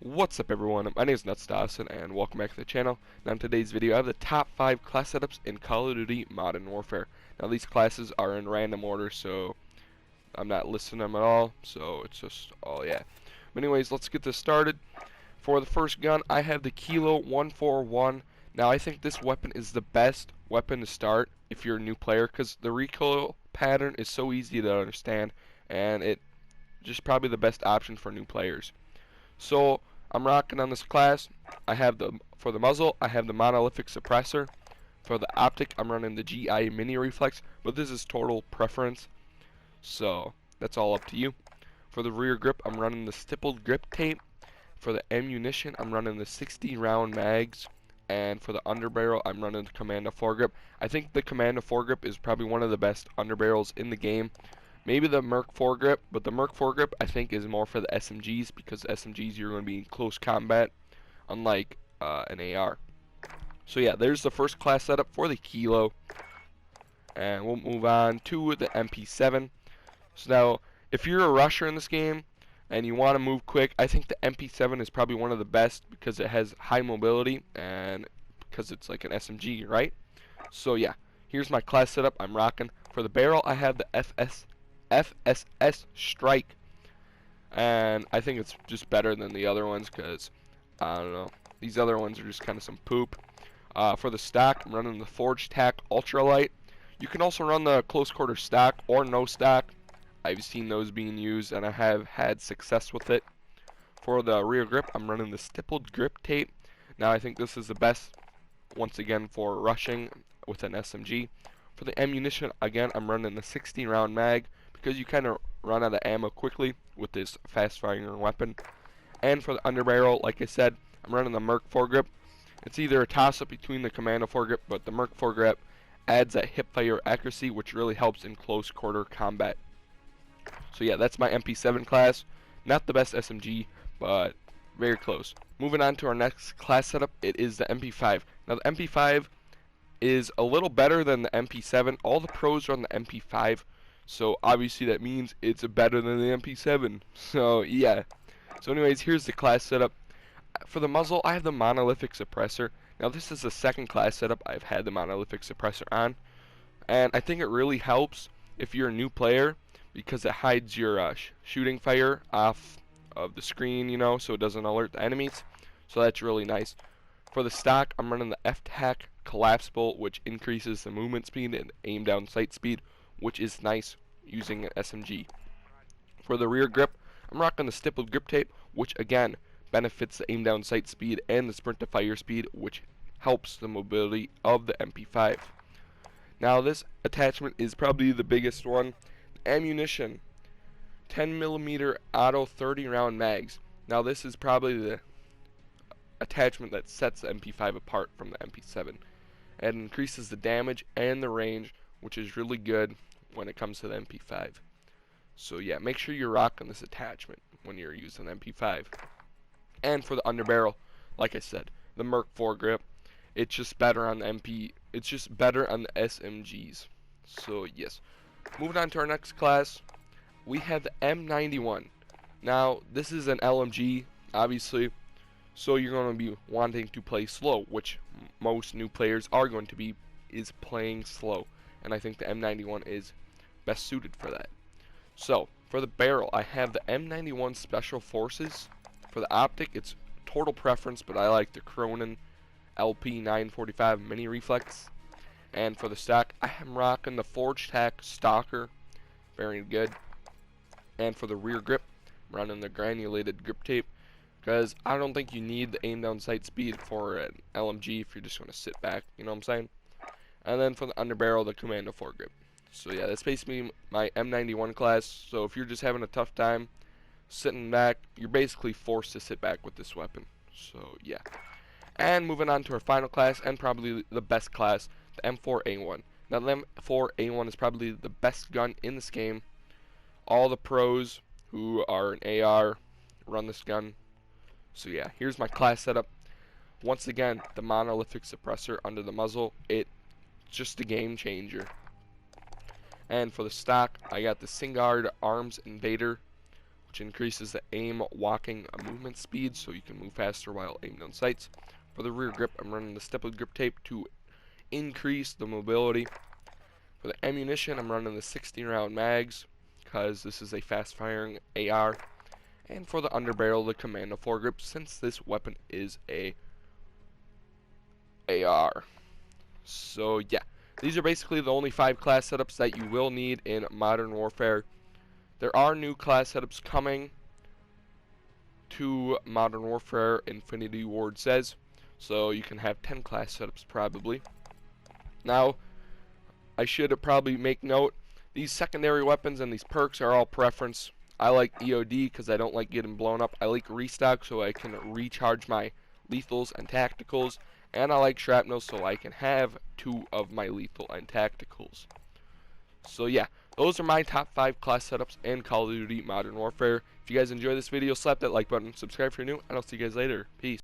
What's up everyone, my name is Nuts Dawson and welcome back to the channel. Now in today's video I have the top 5 class setups in Call of Duty Modern Warfare. Now these classes are in random order, so I'm not listing them at all, so it's just But anyways, let's get this started. For the first gun I have the Kilo 141. Now I think this weapon is the best weapon to start if you're a new player, because the recoil pattern is so easy to understand and it just probably the best option for new players. So I'm rocking on this class. I have for the muzzle I have the monolithic suppressor. For the optic I'm running the GI mini reflex, but this is total preference, so that's all up to you. For the rear grip I'm running the stippled grip tape. For the ammunition I'm running the 60 round mags, and for the underbarrel I'm running the Commando foregrip. I think the Commando foregrip is probably one of the best underbarrels in the game. Maybe the Merc foregrip, but the Merc foregrip I think is more for the SMGs, because SMGs you're going to be in close combat, unlike an AR. So yeah, there's the first class setup for the Kilo, and we'll move on to the MP7. So now, if you're a rusher in this game and you want to move quick, I think the MP7 is probably one of the best because it has high mobility and because it's like an SMG, right? So yeah, here's my class setup I'm rocking. For the barrel I have the FSS Strike, and I think it's just better than the other ones because I don't know, these other ones are just kind of some poop. For the stock I'm running the Forged Tac Ultralight. You can also run the close quarter stock or no stock. I've seen those being used and I have had success with it. For the rear grip I'm running the stippled grip tape. Now I think this is the best once again for rushing with an SMG. For the ammunition again I'm running the 60 round mag, because you kind of run out of ammo quickly with this fast firing weapon. And for the underbarrel, like I said, I'm running the Merc foregrip. It's either a toss up between the Commando foregrip, but the Merc foregrip adds that hip fire accuracy, which really helps in close quarter combat. So yeah, that's my MP7 class. Not the best SMG, but very close. Moving on to our next class setup, it is the MP5. Now the MP5 is a little better than the MP7. All the pros are on the MP5, so obviously that means it's better than the MP7. So yeah. So anyways, here's the class setup. For the muzzle I have the monolithic suppressor. Now this is the second class setup I've had the monolithic suppressor on, and I think it really helps if you're a new player because it hides your shooting fire off of the screen, you know, so it doesn't alert the enemies. So that's really nice. For the stock I'm running the F-Tac collapsible, which increases the movement speed and aim down sight speed, which is nice using an SMG. For the rear grip I'm rocking the stippled grip tape, which again benefits the aim down sight speed and the sprint to fire speed, which helps the mobility of the MP5. Now this attachment is probably the biggest one. Ammunition, 10mm auto 30 round mags. Now this is probably the attachment that sets the MP5 apart from the MP7. It increases the damage and the range, which is really good when it comes to the MP5. So yeah, make sure you're rocking this attachment when you're using the MP5. And for the underbarrel, like I said, the Merc foregrip, it's just better on the it's just better on the SMGs. So yes. Moving on to our next class, we have the M91. Now this is an LMG, obviously, so you're going to be wanting to play slow, which most new players are going to be, is playing slow, and I think the M91 is best suited for that. So for the barrel I have the M91 Special Forces. For the optic it's total preference, but I like the Cronin LP945 mini reflex. And for the stock I am rocking the Forged Tac Stalker, very good. And for the rear grip I'm running the granulated grip tape, because I don't think you need the aim down sight speed for an LMG if you're just going to sit back, you know what I'm saying. And then for the underbarrel, the Commando foregrip. So yeah, that's basically my M91 class. So if you're just having a tough time sitting back, you're basically forced to sit back with this weapon. So yeah. And moving on to our final class, and probably the best class, the M4A1. Now the M4A1 is probably the best gun in this game. All the pros who are an AR run this gun. So yeah, here's my class setup. Once again, the monolithic suppressor under the muzzle, it's just a game changer. And for the stock, I got the Singard Arms Invader which increases the aim walking movement speed, so you can move faster while aimed on sights. For the rear grip, I'm running the stippled grip tape to increase the mobility. For the ammunition, I'm running the 60-round mags, because this is a fast-firing AR. And for the underbarrel, the Commando foregrip, since this weapon is a AR. So yeah, these are basically the only 5 class setups that you will need in Modern Warfare. There are new class setups coming to Modern Warfare, Infinity Ward says, so you can have 10 class setups probably. Now, I should probably make note, these secondary weapons and these perks are all preference. I like EOD because I don't like getting blown up. I like restock so I can recharge my lethals and tacticals. And I like shrapnel so I can have 2 of my lethal and tacticals. So yeah, those are my top 5 class setups in Call of Duty Modern Warfare. If you guys enjoy this video, slap that like button, subscribe if you're new, and I'll see you guys later. Peace.